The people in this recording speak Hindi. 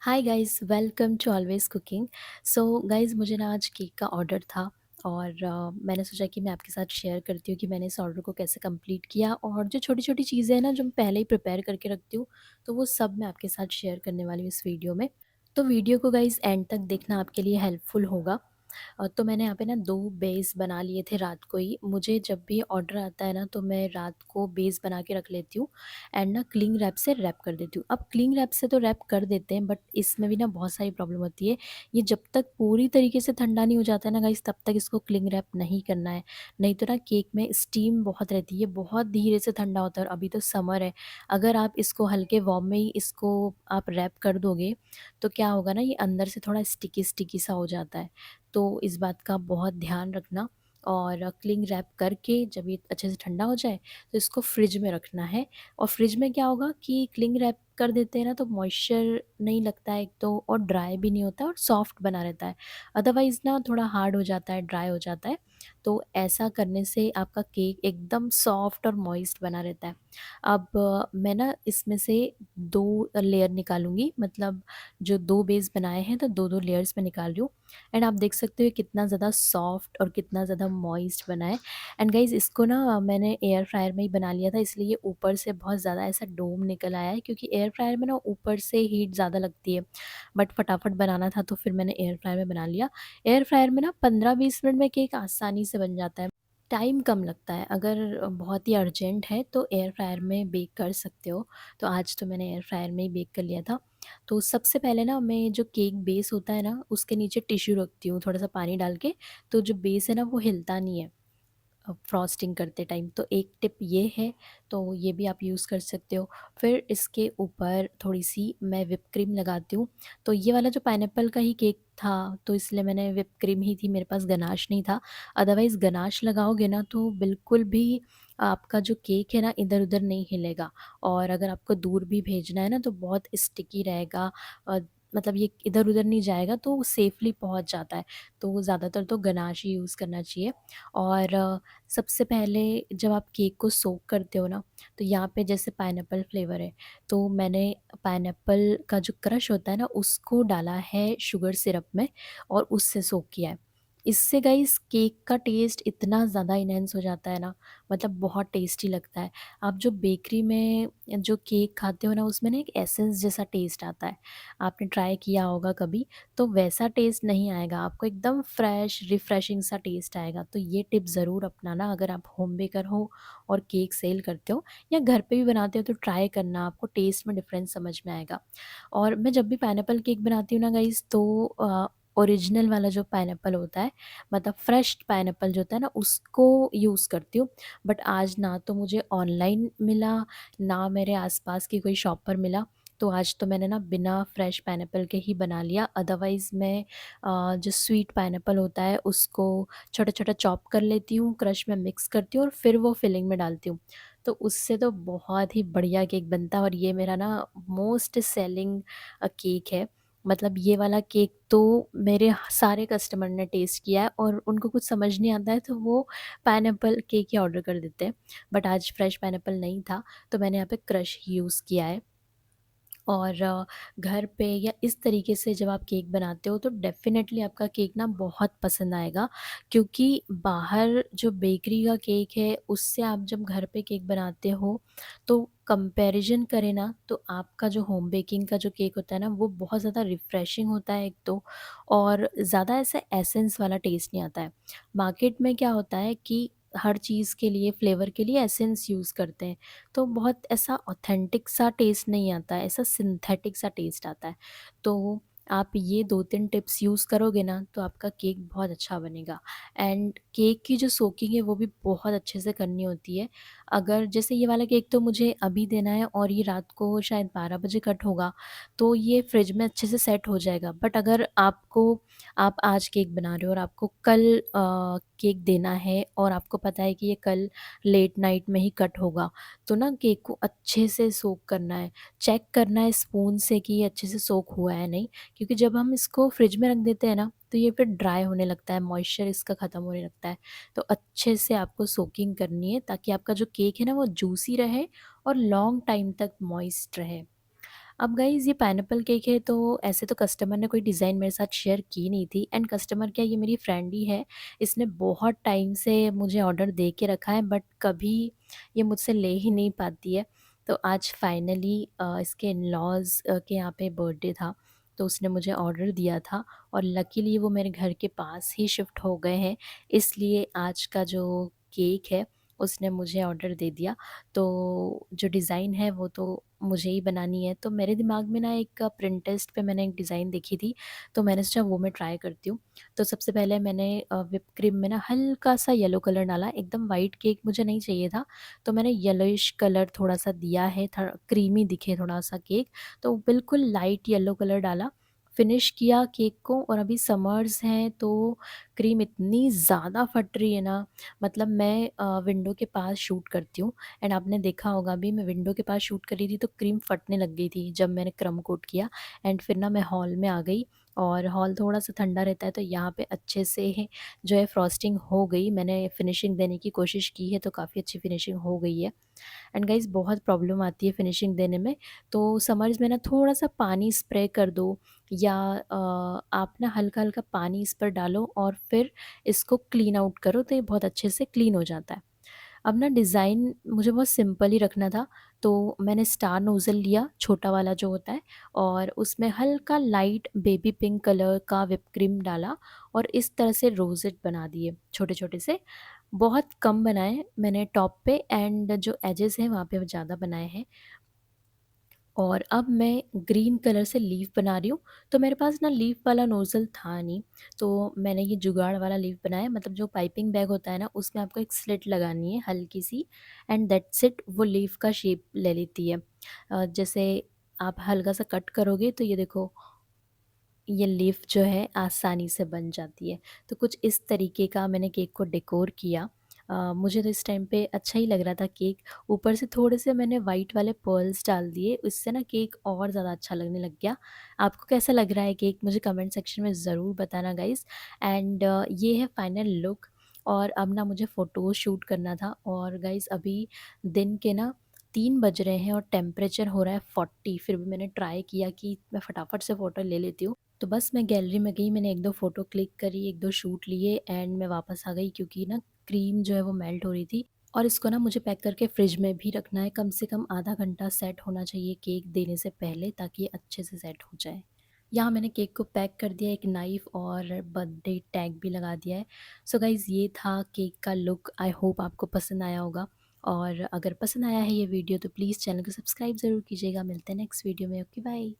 Hi guys, welcome to always cooking. So guys, मुझे ना आज केक का ऑर्डर था और मैंने सोचा कि मैं आपके साथ शेयर करती हूँ कि मैंने इस ऑर्डर को कैसे कंप्लीट किया और जो छोटी छोटी चीज़ें हैं ना जो मैं पहले ही प्रिपेयर करके रखती हूँ, तो वो सब मैं आपके साथ शेयर करने वाली हूँ इस वीडियो में। तो वीडियो को गाइस एंड तक देखना आपके लिए हेल्पफुल होगा। तो मैंने यहाँ पे ना 2 बेस बना लिए थे रात को ही। मुझे जब भी ऑर्डर आता है ना तो मैं रात को बेस बना के रख लेती हूँ एंड ना क्लिंग रैप से रैप कर देती हूँ। अब क्लिंग रैप से तो रैप कर देते हैं, बट इसमें भी ना बहुत सारी प्रॉब्लम होती है। ये जब तक पूरी तरीके से ठंडा नहीं हो जाता है ना गाइस, तब तक इसको क्लिंग रैप नहीं करना है। नहीं तो ना केक में स्टीम बहुत रहती है, बहुत धीरे से ठंडा होता है और अभी तो समर है। अगर आप इसको हल्के वार्म में ही इसको आप रैप कर दोगे, तो क्या होगा ना, ये अंदर से थोड़ा स्टिकी स्टिकी सा हो जाता है। तो इस बात का बहुत ध्यान रखना और क्लिंग रैप करके जब ये अच्छे से ठंडा हो जाए तो इसको फ्रिज में रखना है। और फ्रिज में क्या होगा कि क्लिंग रैप कर देते हैं ना तो मॉइस्चर नहीं लगता है एक तो, और ड्राई भी नहीं होता है और सॉफ्ट बना रहता है। अदरवाइज़ ना थोड़ा हार्ड हो जाता है, ड्राई हो जाता है। तो ऐसा करने से आपका केक एकदम सॉफ्ट और मॉइस्ट बना रहता है। अब मैं ना इसमें से 2 लेयर निकालूँगी, मतलब जो 2 बेस बनाए हैं तो 2-2 लेयर्स मैं निकाल रही हूँ। एंड आप देख सकते हो कितना ज़्यादा सॉफ्ट और कितना ज़्यादा मॉइस्ट बना है। एंड गाइज़, इसको ना मैंने एयर फ्रायर में ही बना लिया था, इसलिए ये ऊपर से बहुत ज़्यादा ऐसा डोम निकल आया है, क्योंकि एयर फ्रायर में ना ऊपर से हीट ज़्यादा लगती है। बट फटाफट बनाना था तो फिर मैंने एयर फ्रायर में बना लिया। एयर फ्रायर में ना 15-20 मिनट में केक आसानी से बन जाता है। टाइम कम लगता है। अगर बहुत ही अर्जेंट है तो एयर फ्रायर में बेक कर सकते हो। तो आज तो मैंने एयर फ्रायर में ही बेक कर लिया था। तो सबसे पहले ना मैं जो केक बेस होता है ना उसके नीचे टिश्यू रखती हूँ थोड़ा-सा पानी डाल के, तो जो बेस है ना वो हिलता नहीं है फ्रॉस्टिंग करते टाइम। तो एक टिप ये है, तो ये भी आप यूज़ कर सकते हो। फिर इसके ऊपर थोड़ी-सी मैं व्हिप क्रीम लगाती हूँ। तो ये वाला जो पाइनएप्पल का ही केक था, तो इसलिए मैंने व्हिप क्रीम ही थी, मेरे पास गनाश नहीं था। अदरवाइज़ गनाश लगाओगे ना तो बिल्कुल भी आपका जो केक है ना इधर-उधर नहीं हिलेगा, और अगर आपको दूर भी भेजना है ना तो बहुत स्टिकी रहेगा। अ, मतलब ये इधर-उधर नहीं जाएगा तो सेफ़ली पहुँच जाता है। तो ज़्यादातर तो गनाश ही यूज़ करना चाहिए। और सबसे पहले जब आप केक को सोक करते हो ना, तो यहाँ पे जैसे पाइनएप्पल फ्लेवर है, तो मैंने पाइनएप्पल का जो क्रश होता है ना उसको डाला है शुगर सिरप में और उससे सोक किया है। इससे गाइस केक का टेस्ट इतना ज़्यादा इनहैंस हो जाता है ना, मतलब बहुत टेस्टी लगता है। आप जो बेकरी में जो केक खाते हो ना उसमें ना एक एसेंस जैसा टेस्ट आता है, आपने ट्राई किया होगा कभी, तो वैसा टेस्ट नहीं आएगा, आपको एकदम फ्रेश रिफ्रेशिंग सा टेस्ट आएगा। तो ये टिप ज़रूर अपनाना अगर आप होम बेकर हो और केक सेल करते हो या घर पे भी बनाते हो, तो ट्राई करना, आपको टेस्ट में डिफरेंस समझ में आएगा। और मैं जब भी पाइनएप्पल केक बनाती हूँ ना गाइस, तो ओरिजिनल वाला जो पाइनएप्पल होता है, मतलब फ्रेश पाइनएप्पल जो होता है ना उसको यूज़ करती हूँ। बट आज ना तो मुझे ऑनलाइन मिला, ना मेरे आसपास की कोई शॉप पर मिला, तो आज तो मैंने ना बिना फ्रेश पाइनएप्पल के ही बना लिया। अदरवाइज़ मैं जो स्वीट पाइनएप्पल होता है उसको छोटा-छोटा चॉप कर लेती हूँ, क्रश में मिक्स करती हूँ और फिर वो फिलिंग में डालती हूँ। तो उससे तो बहुत ही बढ़िया केक बनता है और ये मेरा ना मोस्ट सेलिंग केक है। मतलब ये वाला केक तो मेरे सारे कस्टमर ने टेस्ट किया है और उनको कुछ समझ नहीं आता है तो वो पाइनएप्पल केक ही ऑर्डर कर देते हैं। बट आज फ्रेश पाइनएप्पल नहीं था, तो मैंने यहाँ पे क्रश ही यूज़ किया है। और घर पे या इस तरीके से जब आप केक बनाते हो तो डेफ़िनेटली आपका केक ना बहुत पसंद आएगा, क्योंकि बाहर जो बेकरी का केक है उससे आप जब घर पे केक बनाते हो तो कंपैरिज़न करें ना, तो आपका जो होम बेकिंग का जो केक होता है ना वो बहुत ज़्यादा रिफ्रेशिंग होता है एक तो, और ज़्यादा ऐसा एसेंस वाला टेस्ट नहीं आता है। मार्केट में क्या होता है कि हर चीज़ के लिए, फ्लेवर के लिए एसेंस यूज़ करते हैं, तो बहुत ऐसा ऑथेंटिक सा टेस्ट नहीं आता है, ऐसा सिंथेटिक सा टेस्ट आता है। तो आप ये 2-3 टिप्स यूज़ करोगे ना तो आपका केक बहुत अच्छा बनेगा। एंड केक की जो सोकिंग है वो भी बहुत अच्छे से करनी होती है। अगर जैसे ये वाला केक तो मुझे अभी देना है और ये रात को शायद 12 बजे कट होगा, तो ये फ्रिज में अच्छे से सेट हो जाएगा। बट अगर आप आज केक बना रहे हो और आपको कल केक देना है और आपको पता है कि ये कल लेट नाइट में ही कट होगा, तो ना केक को अच्छे से सोक करना है, चेक करना है स्पून से कि ये अच्छे से सोक हुआ है नहीं, क्योंकि जब हम इसको फ्रिज में रख देते हैं ना, तो ये फिर ड्राई होने लगता है, मॉइस्चर इसका ख़त्म होने लगता है। तो अच्छे से आपको सोकिंग करनी है ताकि आपका जो केक है ना वो जूसी रहे और लॉन्ग टाइम तक मॉइस्ट रहे। अब गाइज़ ये पाइनएप्पल केक है, तो ऐसे तो कस्टमर ने कोई डिज़ाइन मेरे साथ शेयर की नहीं थी, एंड कस्टमर क्या, ये मेरी फ्रेंड ही है। इसने बहुत टाइम से मुझे ऑर्डर दे के रखा है, बट कभी ये मुझसे ले ही नहीं पाती है। तो आज फाइनली इसके इन-लॉज़ के यहाँ पे बर्थडे था, तो उसने मुझे ऑर्डर दिया था, और लकीली वो मेरे घर के पास ही शिफ्ट हो गए हैं, इसलिए आज का जो केक है उसने मुझे ऑर्डर दे दिया। तो जो डिज़ाइन है वो तो मुझे ही बनानी है, तो मेरे दिमाग में ना एक पिंटरेस्ट पे मैंने एक डिज़ाइन देखी थी, तो मैंने सोचा वो मैं ट्राई करती हूँ। तो सबसे पहले मैंने व्हिप क्रीम में ना हल्का-सा येलो कलर डाला, एकदम व्हाइट केक मुझे नहीं चाहिए था, तो मैंने येलोइश कलर थोड़ा-सा दिया है, थ क्रीमी दिखे थोड़ा-सा केक, तो बिल्कुल लाइट येलो कलर डाला, फिनिश किया केक को। और अभी समर्स हैं, तो क्रीम इतनी ज़्यादा फट रही है ना, मतलब मैं विंडो के पास शूट करती हूँ, एंड आपने देखा होगा भी, मैं विंडो के पास शूट कर रही थी तो क्रीम फटने लग गई थी जब मैंने क्रम कोट किया। एंड फिर ना मैं हॉल में आ गई, और हॉल थोड़ा-सा ठंडा रहता है, तो यहाँ पे अच्छे से जो है फ्रॉस्टिंग हो गई। मैंने फिनिशिंग देने की कोशिश की है, तो काफ़ी अच्छी फिनिशिंग हो गई है। एंड गाइज़ बहुत प्रॉब्लम आती है फिनिशिंग देने में, तो समर्स में ना थोड़ा-सा पानी स्प्रे कर दो, या आप ना हल्का-हल्का पानी इस पर डालो और फिर इसको क्लीन आउट करो, तो ये बहुत अच्छे से क्लीन हो जाता है। अब ना डिज़ाइन मुझे बहुत सिंपल ही रखना था, तो मैंने स्टार नोज़ल लिया, छोटा वाला जो होता है, और उसमें हल्का लाइट बेबी पिंक कलर का व्हिप क्रीम डाला, और इस तरह से रोज़ेट बना दिए छोटे-छोटे से। बहुत कम बनाए मैंने टॉप पे, एंड जो एजेस हैं वहाँ पे ज़्यादा बनाए हैं। और अब मैं ग्रीन कलर से लीफ बना रही हूँ, तो मेरे पास ना लीफ वाला नोज़ल था नहीं, तो मैंने ये जुगाड़ वाला लीफ बनाया। मतलब जो पाइपिंग बैग होता है ना, उसमें आपको एक स्लिट लगानी है हल्की-सी, एंड दैट्स इट, वो लीफ का शेप ले लेती है। जैसे आप हल्का-सा कट करोगे तो ये देखो, ये लीफ जो है आसानी से बन जाती है। तो कुछ इस तरीके का मैंने केक को डेकोर किया। मुझे तो इस टाइम पे अच्छा ही लग रहा था केक। ऊपर से थोड़े से मैंने वाइट वाले पर्ल्स डाल दिए, इससे ना केक और ज़्यादा अच्छा लगने लग गया। आपको कैसा लग रहा है केक, मुझे कमेंट सेक्शन में ज़रूर बताना गाइज़। एंड ये है फाइनल लुक। और अब ना मुझे फ़ोटो शूट करना था, और गाइज़ अभी दिन के ना 3 बज रहे हैं, और टेम्परेचर हो रहा है 40। फिर भी मैंने ट्राई किया कि मैं फटाफट से फ़ोटो ले लेती हूँ। तो बस मैं गैलरी में गई, मैंने 1-2 फ़ोटो क्लिक करी, 1-2 शूट लिए, एंड मैं वापस आ गई, क्योंकि ना क्रीम जो है वो मेल्ट हो रही थी। और इसको ना मुझे पैक करके फ्रिज में भी रखना है, कम से कम आधा घंटा सेट होना चाहिए केक देने से पहले, ताकि ये अच्छे से सेट हो जाए। यहाँ मैंने केक को पैक कर दिया, एक नाइफ़ और बर्थडे टैग भी लगा दिया है। सो गाइज़ ये था केक का लुक, आई होप आपको पसंद आया होगा। और अगर पसंद आया है ये वीडियो, तो प्लीज़ चैनल को सब्सक्राइब ज़रूर कीजिएगा। मिलते हैं नेक्स्ट वीडियो में। Okay bye.